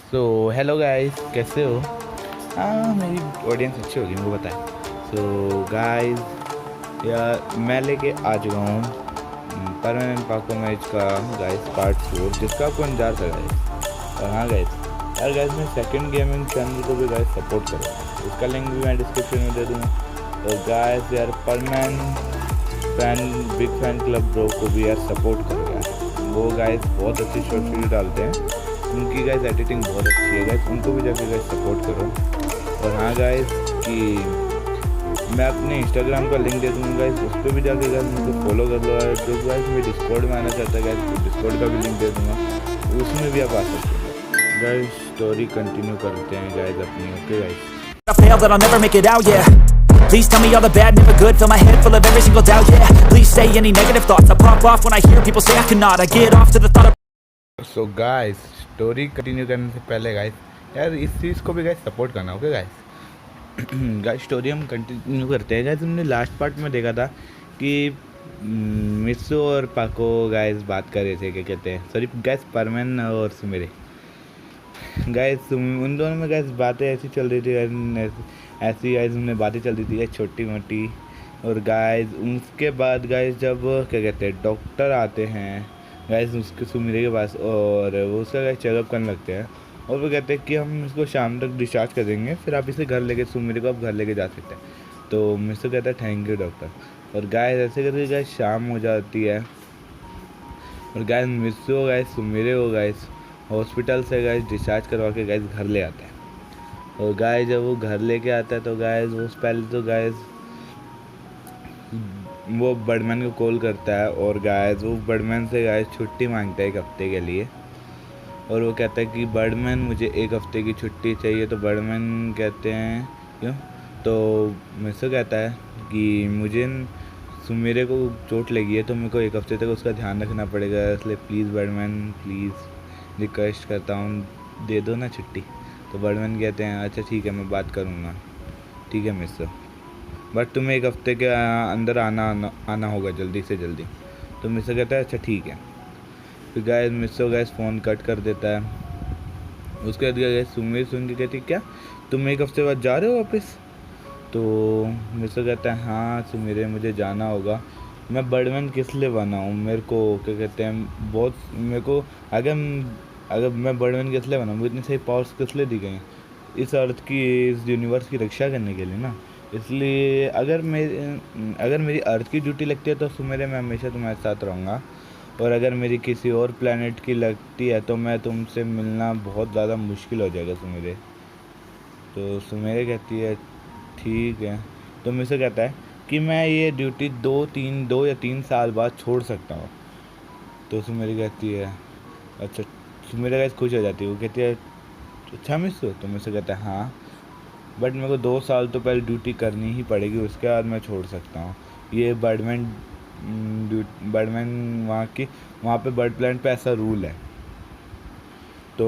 So hello guys, कैसे हो? हाँ, मेरी ऑडियंस अच्छी होगी, मुझे पता है। सो गाइस, यार मैं लेके आ चुका हूँ परमानेंट पाको मैच का गाइस पार्ट 4, जिसका आपको इंतजार था गाइस। और हाँ गाइस, यार गाइस मैं सेकंड गेमिंग चैनल को भी गाइस सपोर्ट करूँगा, उसका लिंक भी मैं डिस्क्रिप्शन में दे दूँगा। और गाइस यार permanent big fan club bro को भी यार सपोर्ट करो यार। वो गाइस बहुत अच्छी शॉर्ट वीडियो डालते हैं, उनकी गाइस एडिटिंग बहुत अच्छी है गाइस, उनको भी जाके गाइस सपोर्ट करो। और हाँ गाइस कि मैं अपने इंस्टाग्राम का लिंक दे दूँगा गाइस, उस पर भी जाके गाइस मेरे को फॉलो कर लो। और जो गाइस मेरे डिस्कॉर्ड में आना चाहता है गाइस, डिस्कॉर्ड का भी लिंक दे दूँगा, उसमें भी आप आ सकते हो गाइस। स्टोरी कंटिन्यू करते हैं गाइस अपनी। Okay guys. I failed that I'll never make it out, yeah. Please tell me all the bad, never good. Fill my head full of every single doubt, yeah. Please say any negative thoughts. I pop off when I hear people say I cannot. I get off to the thought of so guys, story continue करने से पहले guys यार इस चीज़ को भी guys support करना। Okay guys. Guys story हम continue करते हैं गाइस। हमने लास्ट पार्ट में देखा था कि मिस्सो और पाको गाइस बात कर रहे थे, क्या कहते हैं, सॉरी गाइस, परमन और सुमेरे गाइस, उन दोनों में गाइस बातें ऐसी चल रही थी ऐसी गाइस उनमें बातें चल रही थी गाइस छोटी मोटी। और गाइस उसके बाद गाइस जब क्या कहते हैं डॉक्टर आते हैं गाइस उसके सुमेरे के पास, और वो उसका गाइस चेकअप करने लगते हैं। और वो कहते हैं कि हम इसको शाम तक डिस्चार्ज कर देंगे, फिर आप इसे घर लेके, सुमेरे को आप घर लेके जा सकते हैं। तो मिस्टर कहता है थैंक यू डॉक्टर। और गाइस ऐसे करके गाइस शाम हो जाती है, और गाइस मिस्सो गाइस सुमेरे को गाइस हॉस्पिटल से गाइस डिस्चार्ज करवा के गाइस घर ले आता है। और गाइस जब वो घर लेके आता है तो गाइस वो पहले तो गाइस वो बर्डमैन को कॉल करता है, और गाइस वो बर्डमैन से गाइस छुट्टी मांगता है 1 हफ्ते के लिए। और वो कहता है कि बर्डमैन मुझे 1 हफ्ते की छुट्टी चाहिए। तो बर्डमैन कहते हैं क्यों? तो मिस्सो कहता है कि मुझे सुमेरे को चोट लगी है, तो मेरे को 1 हफ्ते तक उसका ध्यान रखना पड़ेगा, इसलिए प्लीज़ बर्डमैन, प्लीज़ रिक्वेस्ट करता हूँ, दे दो ना छुट्टी। तो बर्डमैन कहते हैं अच्छा ठीक है, मैं बात करूँगा, ठीक है मिस्सो, बट तुम्हें 1 हफ्ते के अंदर आना होगा, जल्दी से जल्दी। तो मिस्सो कहता है अच्छा ठीक है। फिर गाइस मिस्सो गाइस फ़ोन कट कर देता है। उसके बाद गाइस सुमेर सुन के कहती क्या तुम 1 हफ्ते बाद जा रहे हो वापस? तो मिस्सो कहता है हाँ सुमेरे, मुझे जाना होगा। मैं बर्डमैन किस लिए बना हूँ? मेरे को क्या कहते हैं बहुत, मेरे को अगर मैं बर्डमैन किस लिए बना, मुझे इतनी सही पावर्स किस लिए दी गई हैं? इस अर्थ की, इस यूनिवर्स की रक्षा करने के लिए ना। इसलिए अगर मेरी अर्थ की ड्यूटी लगती है तो सुमेरे मैं हमेशा तुम्हारे साथ रहूँगा, और अगर मेरी किसी और प्लेनेट की लगती है तो मैं तुमसे मिलना बहुत ज़्यादा मुश्किल हो जाएगा सुमेरे। तो सुमेरे कहती है ठीक है। तो मुझसे कहता है कि मैं ये ड्यूटी 2 या 3 साल बाद छोड़ सकता हूँ। तो सुमेरे कहती है अच्छा। सुमेरे गाइस खुश हो जाती है, वो कहती है अच्छा मिस्सो। तो मुझसे कहता है हाँ, बट मेरे को 2 साल तो पहले ड्यूटी करनी ही पड़ेगी, उसके बाद मैं छोड़ सकता हूँ। ये बर्डमैन वहाँ पे बर्ड प्लांट पे ऐसा रूल है। तो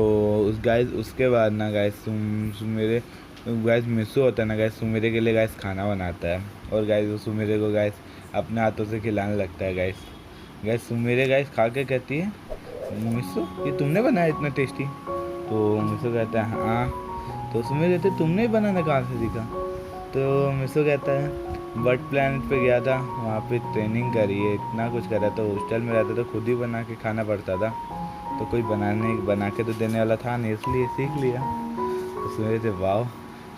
उसके बाद ना गाइस सुमेरे गाइस मिस्सो होता है ना गाइस, सुमेरे के लिए गाइस खाना बनाता है, और गाइस वो सुमेरे को गाइस अपने हाथों से खिलाने लगता है गाइस। गाइस सुमेरे गाइस खा के कहती है मिस्सो ये तुमने बनाया इतना टेस्टी? तो मिस्सो कहता है हाँ। तो सुमेरे कहते तुमने बनाना कहाँ से सीखा? तो मिस्सो कहता है बर्ड प्लैनेट पे गया था, वहाँ पे ट्रेनिंग करी है, इतना कुछ करा, तो हॉस्टल में रहता तो खुद ही बना के खाना पड़ता था, तो कोई बना के तो देने वाला था नहीं, इसलिए सीख लिया। तो सुमेरे थे वाह,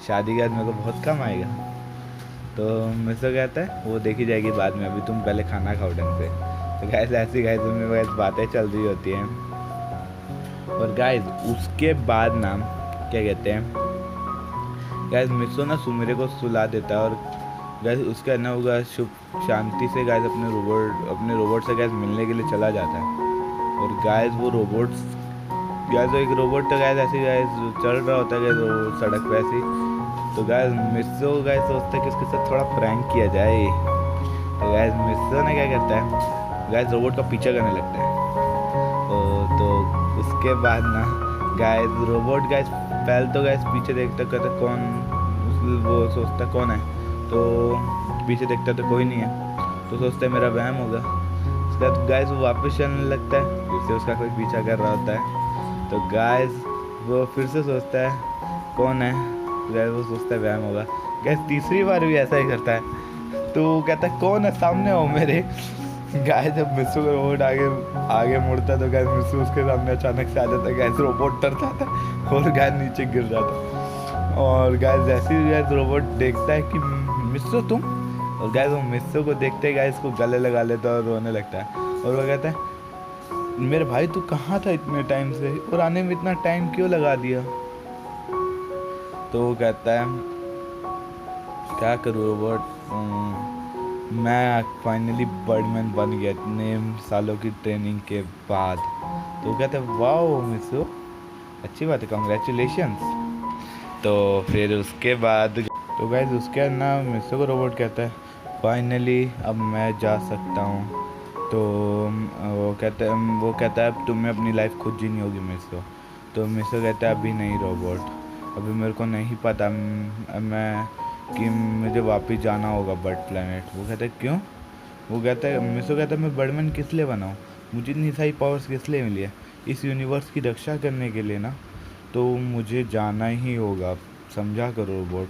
शादी के बाद मेरे को बहुत कम आएगा। तो मिस्सो कहता है वो देखी जाएगी बाद में, अभी तुम पहले खाना खाओ ढंग से। तो गैस ऐसी गैस उनमें गैस बातें चल रही होती हैं। और गाइस उसके बाद ना क्या कहते हैं गैस मिस्सो ना सुमेरे को सुला देता है, और गैस उसका ना होगा शुभ शांति से गैस अपने रोबोट से गैस मिलने के लिए चला जाता है। और गैस वो रोबोट्स गैस एक रोबोट तो गैस ऐसे गैस चल रहा होता है गैस वो सड़क पे ऐसी। तो गैस मिस्सो गैस सोचता है कि उसके साथ थोड़ा प्रैंक किया जाए। तो गैस मिस्सो ने क्या करता है गैस रोबोट का पीछा करने लगता है। तो उसके बाद ना गैस रोबोट गैस पहले तो गैस पीछे देखता कहता कौन, वो सोचता कौन है, तो पीछे देखता तो कोई नहीं है, तो सोचता है मेरा वहम होगा। उसके बाद गैस वो वापस चलने लगता है, फिर से उसका कोई पीछा कर रहा होता है। तो गैस वो फिर से सोचता है कौन है, गैस वो सोचता है व्यायाम होगा। गैस तीसरी बार भी ऐसा ही करता है, तो वो कहता है कौन है, सामने हो मेरे। गाय जब मिस्सू का रोबोट आगे आगे मुड़ता है तो गैस मिस्सू उसके सामने अचानक से आ जाता है। गैस रोबोट डर जाता है और गाय नीचे गिर जाता है। और गाय जैसे ही गैस रोबोट देखता है कि मिस्सू तुम, और गैस वो मिस्सू को देखते ही गैस को गले लगा लेता है और रोने लगता है। और वो कहता है मेरे भाई तू कहाँ था इतने टाइम से, और आने में इतना टाइम क्यों लगा दिया। तो वो कहता है क्या करूँ रोबोट, मैं फाइनली बर्डमैन बन गया इतने सालों की ट्रेनिंग के बाद। तो वो कहते हैं वाओ मिस्सू, अच्छी बात है, कॉन्ग्रेचुलेशंस। तो फिर उसके बाद तो गाइस उसके ना मिस्सू को रोबोट कहता है फाइनली अब मैं जा सकता हूँ। तो वो कहता है अब तुम्हें अपनी लाइफ खुद जीनी होगी मिस्सू। तो मिस्सू कहता है अभी नहीं रोबोट, अभी मेरे को नहीं पता मैं कि मुझे वापस जाना होगा बर्ड प्लैनेट। वो कहता है क्यों, वो कहता है मिस्सू कहता है मैं बर्डमैन किस लिए बनाऊँ, मुझे इतनी सारी पावर्स किस लिए मिली है, इस यूनिवर्स की रक्षा करने के लिए ना, तो मुझे जाना ही होगा, समझा करो रोबोट।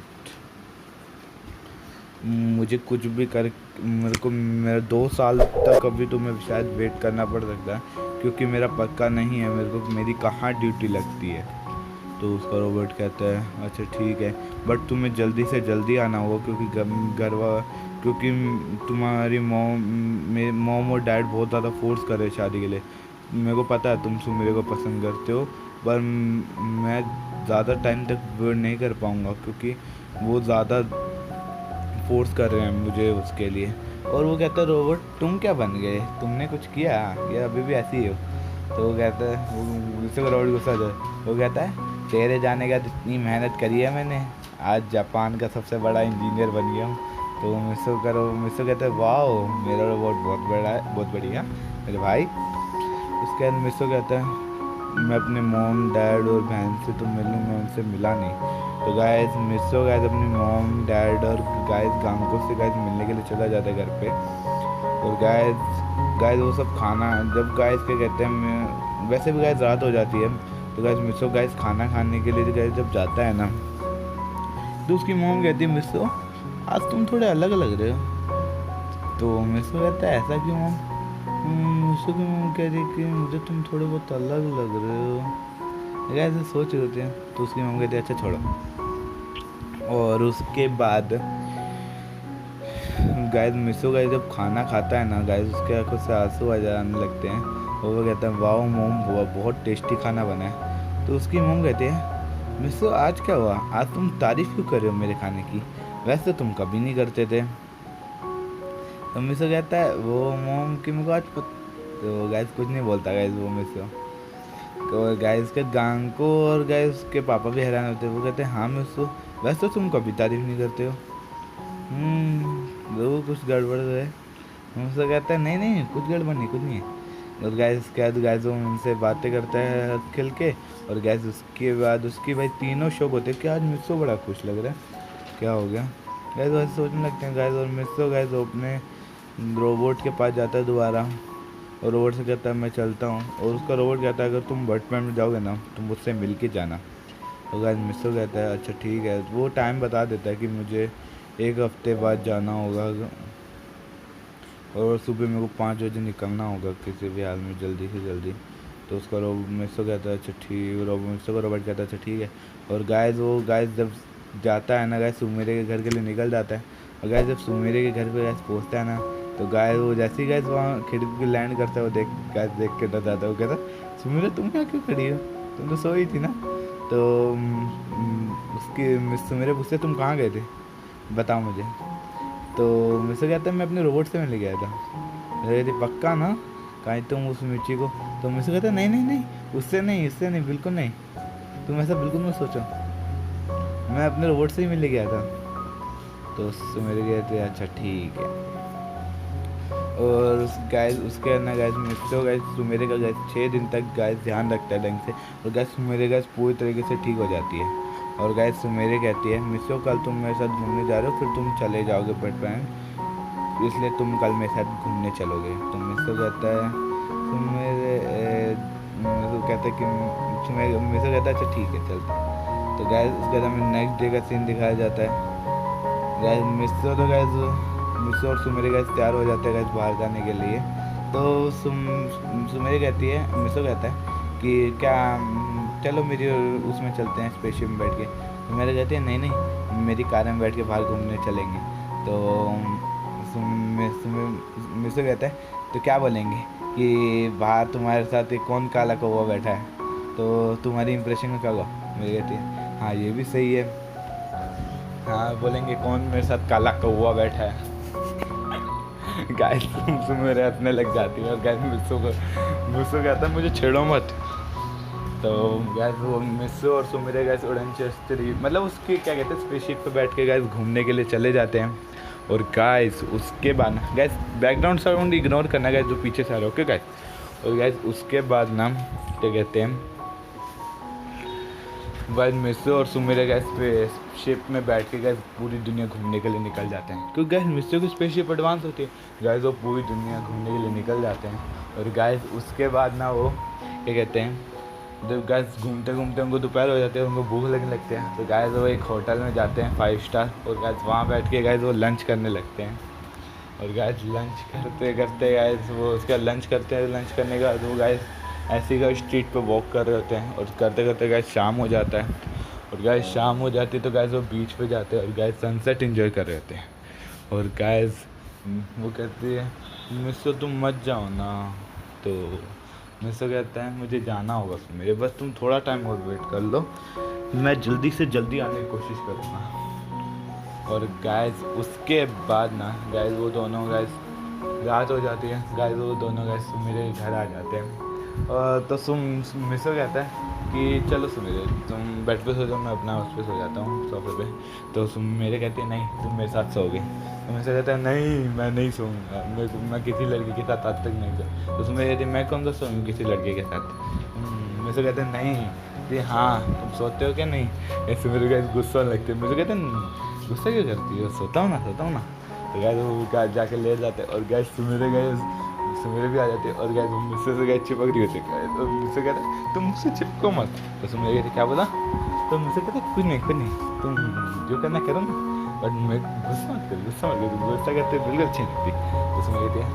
मुझे कुछ भी कर मेरा 2 साल तक अभी तुम्हें शायद वेट करना पड़ सकता है, क्योंकि मेरा पक्का नहीं है मेरे को मेरी कहाँ ड्यूटी लगती है। तो उसका रोबोट कहता है अच्छा ठीक है, बट तुम्हें जल्दी से जल्दी आना होगा क्योंकि तुम्हारी मॉम और डैड बहुत ज़्यादा फोर्स कर रहे हैं शादी के लिए। मेरे को पता है तुम सुमेरे को पसंद करते हो, पर मैं ज़्यादा टाइम तक वेट नहीं कर पाऊँगा क्योंकि वो ज़्यादा फोर्स कर रहे हैं मुझे उसके लिए। और वो कहता है रोबोट तुम क्या बन गए, तुमने कुछ किया या अभी भी ऐसी ही हो। तो वो कहता है वो रोबोट गुस्सा जाए, वो कहता है तेरे जाने का इतनी मेहनत करी है मैंने, आज जापान का सबसे बड़ा इंजीनियर बन गया हूँ। तो मिस्सू कहता है वाओ मेरा रोबोट बहुत बड़ा है, बहुत बढ़िया मेरे भाई। उसके बाद मिस्सू कहता है मैं अपने मॉम डैड और बहन से तो मिलूँ, मैं उनसे मिला नहीं। तो गाइस मिस्सू गाइस अपनी मॉम डैड और गाइस गांको से गाइस मिलने के लिए चला जाता है घर पे। और गाइस वो सब खाना जब गाइस क्या कहते हैं वैसे भी गाइस रात हो जाती है, तो गाइस मिस्सू गाइस खाना खाने के लिए गाइस जब जाता है ना, तो उसकी मॉम कहती है मिस्सू आज तुम थोड़े अलग लग रहे हो। तो मिस्सू कहता है ऐसा क्यों मॉम। मिस्सू की मॉम कह रही कि मुझे तुम थोड़े बहुत अलग लग रहे हो, ऐसे सोच रहे होते हैं। तो उसकी मॉम कहती है अच्छा छोड़ो। और उसके बाद गाइस मिस्सू गाइस जब खाना खाता है ना गाइस उसके आंखों से आंसू आ जाने लगते हैं, और वो कहता है वाओ मॉम बहुत टेस्टी खाना बना है। तो उसकी मॉम कहती है मिस्सू आज क्या हुआ, आज तुम तारीफ़ क्यों कर रहे हो मेरे खाने की, वैसे तुम कभी नहीं करते थे। तो मिस्सू कहता है वो मॉम की मेरे को आज तो गाइस कुछ नहीं बोलता गाइस वो मिस्सू। तो गाइस के गांको और गाइस के पापा भी हैरान होते हैं। वो कहते हैं हाँ मिस्सू वैसे तो तुम कभी तारीफ़ नहीं करते हो, वो कुछ गड़बड़ है। मिस्सू कहता है नहीं कुछ गड़बड़ नहीं, कुछ नहीं है। और गैस के बाद गैस वो उनसे बातें करता है हंस खेल के। और गैस उसके बाद उसकी भाई तीनों शौक होते हैं कि आज मिस्सू बड़ा खुश लग रहा है, क्या हो गया। गैस वैसे सोचने लगते हैं गैस, और मिस्सू गैस अपने रोबोट के पास जाता है दोबारा, और रोबोट से कहता है मैं चलता हूँ। और उसका रोबोट कहता है अगर तुम बर्डमैन में जाओगे ना तुम मुझसे मिल के जाना। तो गैस मिस्सू कहता है अच्छा ठीक है, वो टाइम बता देता है कि मुझे 1 हफ्ते बाद जाना होगा, और सुबह मेरे को 5 बजे निकलना होगा किसी भी हाल में जल्दी से जल्दी। तो उसका मिस्सू कहता है अच्छा ठीक, मिस्सू का रोबोट कहता है अच्छा ठीक है। और गाइस वो गाइस जब जाता है ना गाइस सुमेरे के घर के लिए निकल जाता है। और गाइस जब सुमेरे के घर पे गाइस पहुँचता है ना, तो गाइस वो जैसे ही गाइस वहाँ खिड़की पे लैंड करता है वो देख के डर जाता है। वो कहता सुमेरे तुम यहाँ क्यों खड़ी हो, तुम तो सोई थी ना। तो उसकी सुमेरे पूछते तुम कहाँ गए थे बताओ मुझे। तो मिस्सू कहता है मैं अपने रोबोट से मिल गया था। कहती पक्का ना, कहीं तुम उस मिर्ची को। तो मिस्सू कहता है नहीं उससे नहीं बिल्कुल नहीं, तुम ऐसा बिल्कुल मत सोचो, मैं अपने रोबोट से ही मिल गया था। तो सुमेरे कहते अच्छा ठीक है। और उसके ना गैस मिस्सू गैस सुमेरे का गैस 6 दिन तक गैस ध्यान रखता है ढंग से, और गैस सुमेरे गैस पूरी तरीके से ठीक हो जाती है। और गैस सुमेरे कहती है मिस्सू कल तुम मेरे साथ घूमने जा रहे हो, फिर तुम चले जाओगे बर्डमैन, इसलिए तुम कल मेरे साथ घूमने चलोगे। तो मिस्सू कहता है सुमेरे कहता है कि सुमेर मिसो कहता है अच्छा ठीक है चलते हैं। तो गाइस उसके बाद हमें नेक्स्ट डे का सीन दिखाया जाता है। गाइस मिसो और सुमेर गाइस तैयार हो जाते हैं गाइस बाहर जाने के लिए। तो सुमेर कहती है, मिसो कहता है कि क्या चलो मेरी उसमें चलते हैं स्पेसशिप में बैठ के। सुमेर कहती है नहीं मेरी कार में बैठ के बाहर घूमने चलेंगे। तो मिसो कहता है तो क्या बोलेंगे कि बाहर तुम्हारे साथ एक कौन काला कौवा बैठा है, तो तुम्हारी इंप्रेशन में क्या होगा। मेरी कहती है हाँ ये भी सही है, हाँ बोलेंगे कौन मेरे साथ काला कौवा बैठा है। गाइस मेरे हंसने लग जाती है और गाइस मिसो कहता है मुझे छेड़ो मत। तो गाइस वो मिसो और सुमेर गाइस उड़नचस्तरी मतलब उसके क्या कहते हैं स्पेसशिप पे बैठ के गाइस घूमने के लिए चले जाते हैं। और गाइस उसके बाद गाइस बैकग्राउंड साउंड इग्नोर करना गाइस जो पीछे से आ रहा है ओके गाइस। और गाइस उसके बाद ना क्या कहते हैं गाइस मिसो और सुमेर गाइस स्पेसशिप में बैठ के गाइस पूरी दुनिया घूमने के लिए निकल जाते हैं, क्योंकि गाइस मिसो की स्पेसशिप एडवांस होती है। गाइस वो पूरी दुनिया घूमने के लिए निकल जाते हैं। और गाइस उसके बाद ना वो क्या कहते हैं जब गाइस घूमते घूमते उनको दोपहर हो जाते हैं, उनको भूख लगने लगते हैं। तो गाइस वो एक होटल में जाते हैं 5 स्टार और गाइस वहाँ बैठ के गाइस वो लंच करने लगते हैं। और गाइस लंच करते करते गाइस वो उसका लंच करते हैं। लंच करने के बाद वो गाइस ऐसे ही स्ट्रीट पे वॉक कर रहे होते हैं और करते करते गाइस शाम हो जाता है। और गाइस शाम हो जाती है तो गाइस वो बीच पे जाते हैं और गाइस सनसेट एंजॉय कर रहे होते हैं। और गाइस वो कहती है मिसो तुम मत जाओ ना। तो मिसो कहता है मुझे जाना होगा मेरे, बस तुम थोड़ा टाइम और वेट कर लो, मैं जल्दी से जल्दी आने की कोशिश करूँगा। और गाइस उसके बाद ना गाइस वो दोनों गाइस रात हो जाती है। गाइस वो दोनों गाइस मेरे घर आ जाते हैं। तो मिसो कहता है कि चलो सुमेर तुम बेड पे सो जाओ, मैं अपना उस पर सो जाता हूँ सोफे पे। तो सुमेर कहती है नहीं तुम मेरे साथ सोओगे। तो मिसो कहता है नहीं मैं नहीं सोऊंगा, मैं किसी लड़के के साथ आज तक नहीं सोऊँ। तो सुमेर कहती है मैं कौन सा सोऊंगी किसी लड़के के साथ। मिसो कहते हैं नहीं कि हाँ तुम सोते हो क्या नहीं। ऐसे मेरे गाइस गुस्सा लगते हैं। मिसो कहते हैं गुस्सा क्यों करती हो, सोता हूँ ना। तो गाइस वो जाके ले जाते हैं और गाइस सुमेर भी आ जाते हैं। और गाइस मुझसे से गाइस चिपक रही होती है। तो मुझसे कहते हैं तुम मुझसे चिपको मत। तो सुमेर कहते क्या बोला। तो मुझसे कहते कुछ नहीं तुम जो करना करो ना, बट मैं गुस्सा मत कर गुस्सा करते बिल्कुल अच्छी लगती। तो सुमेर कहती है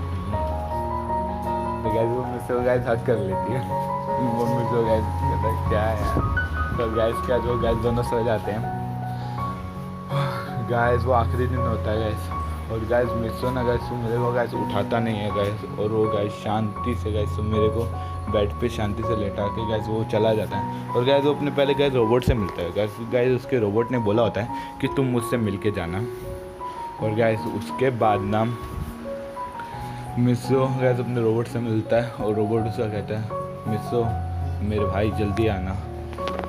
तो गाइस वो मुझसे गाइस हक कर लेती है। वो मुझसे गाइस कहता है क्या है यार। तो गाइस क्या जो गाइस दोनों सो जाते हैं। गाइस वो आखिरी दिन होता है गाइस। और गाइस मिसो ना गाइस सुमेर को गाइस उठाता नहीं है गाइस। और वो गाइस शांति से गाइस सुमेर को बेड पे शांति से लेटा के गाइस वो चला जाता है। और गाइस वो अपने पहले गाइस रोबोट से मिलता है। गाइस उसके रोबोट ने बोला होता है कि तुम मुझसे मिल के जाना। और गाइस उसके बाद ना मिसो गाइस अपने रोबोट से मिलता है और रोबोट उसका कहता है मिसो मेरे भाई जल्दी आना,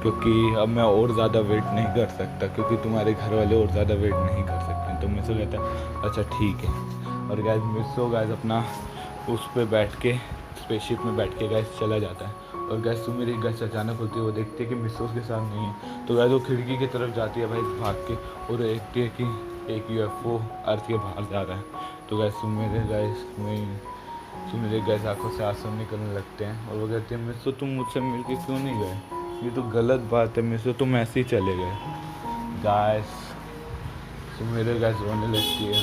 क्योंकि अब मैं और ज़्यादा वेट नहीं कर सकता, क्योंकि तुम्हारे घर वाले और ज़्यादा वेट नहीं कर सकते। तो मिसो कहता है अच्छा ठीक है। और गाइस मिसो गाइस अपना उस पर बैठ के स्पेसशिप में बैठ के गाइस चला जाता है। और गाइस सुमेर गाइस अचानक होती है, वो देखती है कि मिसो उसके साथ नहीं है। तो गाइस वो खिड़की की तरफ जाती है भाई भाग के और देखती है कि एक UFO अर्थ के बाहर जा रहा है। तो गाइस सुमेर गाइस आंखों से आंसू निकलने लगते हैं। और वो कहते हैं मिसो तुम मुझसे मिल के क्यों नहीं गए, ये तो गलत बात है मिसो, तुम ऐसे ही चले गए। गाइस सुमेर गाइस रोने लगती है।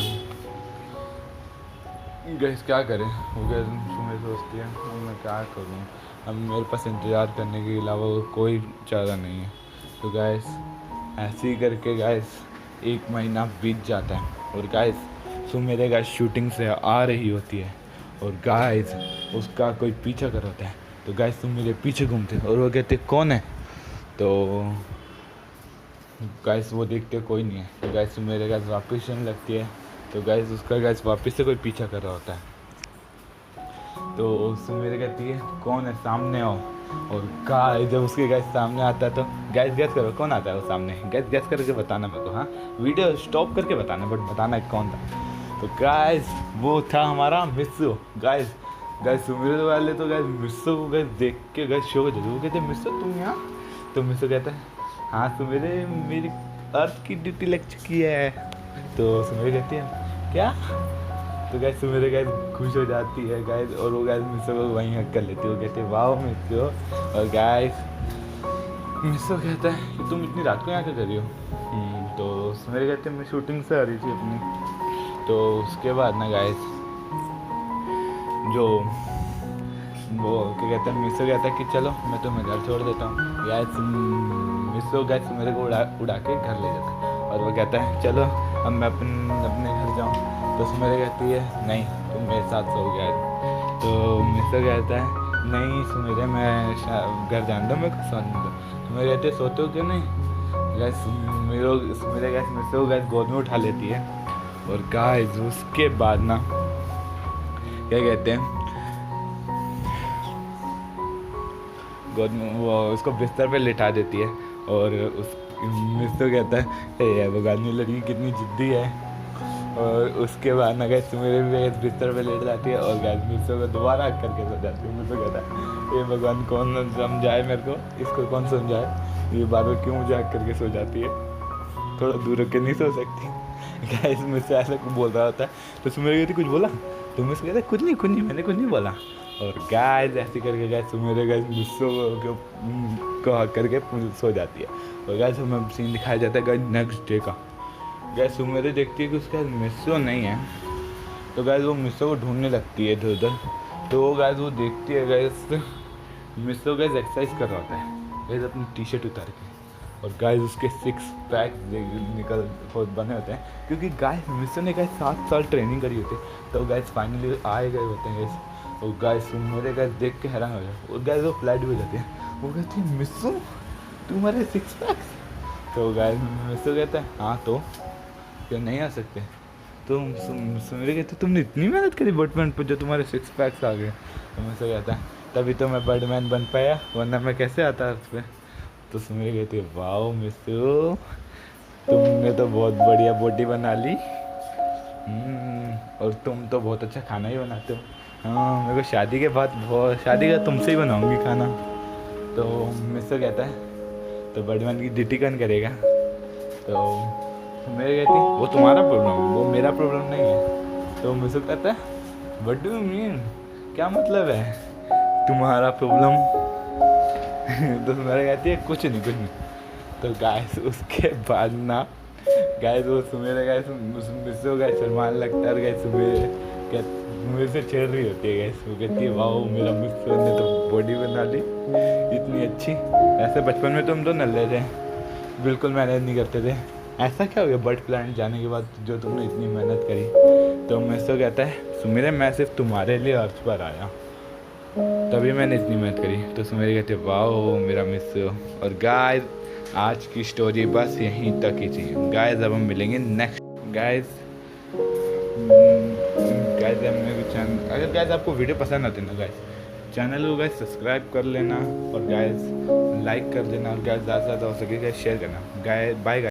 गाइस क्या करें, वो गाइस सुमेर सोचती है मैं क्या करूं, अब मेरे पास इंतज़ार करने के अलावा कोई चारा नहीं है। तो गाइस ऐसे ही करके गाइस 1 महीना बीत जाता है। और गाइस सुमेर गाइस शूटिंग से आ रही होती है और गाइस उसका कोई पीछा कर होता है। तो गाइस सुमेर पीछे घूमते हैं और वो कहते कौन है। तो गाइस वो देखते कोई नहीं है। तो गाइस सुमेर गाइस वापस चलने लगती है। तो गाइस उसका गाइस वापस से कोई पीछा कर रहा होता है। तो सुमेर कहती है कौन है सामने आओ। और गाइस जब उसके गाइस सामने आता है तो गाइस गैस करो कौन आता है वो सामने। गाइस गैस करके बताना मेरे को, हाँ वीडियो स्टॉप करके बताना, बट बताना कौन था। तो गाइस वो था हमारा मिसो। गाइस सुमेर वाले तो गाइस मिसो को गाइस देख के गाइस शो हो, वो कहते मिसो तुम यहाँ। तो मिसो कहता है हाँ सुमेर मेरी अर्थ की ड्यूटी लग चुकी है। तो सुमेर कहती है क्या। तो गाइस मेरे गाइस खुश हो जाती है गाइस, और वो गाइस मिसो को वहीं हक कर लेती है। वो कहते हैं वाह मिसो। और गाइस मिसो कहता है कि तुम इतनी रात को यहाँ क्या कर रही हो? तो मेरे कहते हैं मैं शूटिंग से आ रही थी अपनी। तो उसके बाद ना गाइस जो वो क्या कहते हैं मिसो कहता है कि चलो मैं तुम्हें घर छोड़ देता हूँ। गाइस मिसो गाइस मेरे को उड़ा के घर ले जाता है, और वो कहता है चलो अब मैं अपने घर जाऊँ। तो सुमेरे कहती है नहीं तुम मेरे साथ सो गया। तो मिसो कहता है नहीं सुमेरे मैं घर जान दो, मेरे को सोने दो। सुमेरे कहते सोते हो क्यों नहीं? गैस मेरे गैस मिसो गैस गोद में उठा लेती है। और गाइस उसके बाद ना क्या कहते हैं गोद में वो उसको बिस्तर पे लिटा देती है। और उस मिसो कहता है वो गानी लड़की कितनी जिद्दी है। और उसके बाद ना गैस मेरे भी बिस्तर पे लेट जाती है, और गैस मिसो को दोबारा करके सो जाती है। मिसो कहता है ये भगवान कौन समझाए मेरे को, इसको कौन समझाए, ये बार बार क्यों मुझे हक करके सो जाती है, थोड़ा दूर रख के नहीं सो सकती। गैस मुझसे ऐसा कुछ बोल रहा होता है। तो सुमेरे कहती कुछ बोला? तो मुझसे कहता है कुछ नहीं मैंने कुछ नहीं बोला। और गाइस ऐसे करके गाइस सुमेरे गाइस मिसो को हक करके सो जाती है। और गाइस हमें सीन दिखाया जाता है गाइस नेक्स्ट डे का। गैस सुमेरे देखती है कि उसका मिसो नहीं है, तो गैस वो मिसो को ढूंढने लगती है इधर उधर। तो वो गैस वो देखती है गैस मिसो गैस एक्सरसाइज कर रहा होता है गैस अपनी टी शर्ट उतार के। और गाइस उसके 6 पैक बने होते हैं, क्योंकि गाइस मिसो ने गाइस 7 साल ट्रेनिंग करी होती है। तो गाइस फाइनली आए गए होते हैं गैस। और गाइस सुमेरे गैस देख के हैरान हो जाए। और गैस वो फ्लैट भी हो जाती है। वो कहती है मिसो तुम्हारे 6 पैक्स? तो गाइस मिसो कहता है हाँ तो क्या नहीं आ सकते? तो सुमेरे कहते तुमने इतनी मेहनत करी बर्डमैन पर जो तुम्हारे 6 पैक्स आ गए। तो मिसो कहता है तभी तो मैं बर्डमैन बन पाया, वरना मैं कैसे आता उस पर। तो सुमेरे कहती है वाओ मिसो तुमने तो बहुत बढ़िया बॉडी बना ली, और तुम तो बहुत अच्छा खाना ही बनाते हो। हाँ मेरे को शादी के बाद शादी का तुमसे ही बनाऊंगी खाना। तो मिसो कहता है तो बर्डमैन की ड्यूटी कौन करेगा? तो मेरे कहती वो तुम्हारा प्रॉब्लम, वो मेरा प्रॉब्लम नहीं है। तो मिसो कहता है व्हाट डू यू मीन, क्या मतलब है तुम्हारा प्रॉब्लम? तो सुमेरे कहती है कुछ नहीं। तो गाइस उसके बाद ना गाइस वो सुमेरे गाइस मिसो गाइस शर्माने लगता है। और गाइस सुमेरे से छेड़ रही होती है गाइस। वो कहती है वाओ मेरा मिसो ने तो बॉडी बना ली इतनी अच्छी। ऐसे बचपन में तुम तो नल्ले थे, बिल्कुल मैनेज नहीं करते थे, ऐसा क्या हो गया बर्ड प्लांट जाने के बाद जो तुमने इतनी मेहनत करी? तो मिसो कहता है सुमेरे मैं सिर्फ तुम्हारे लिए अर्थ पर आया, तभी मैंने इतनी मेहनत करी। तो सुमेरे कहते वाओ मेरा मिसो। और गाइस आज की स्टोरी बस यहीं तक ही थी गाइस। अब हम मिलेंगे नेक्स्ट गाइस। मेरे चैनल अगर गाइस आपको वीडियो पसंद आती है ना गाइस, चैनल को गाइस सब्सक्राइब कर लेना, और गाइस लाइक कर देना, और गाइस ज़्यादा से ज़्यादा हो सके गाइस शेयर करना। Guys bye.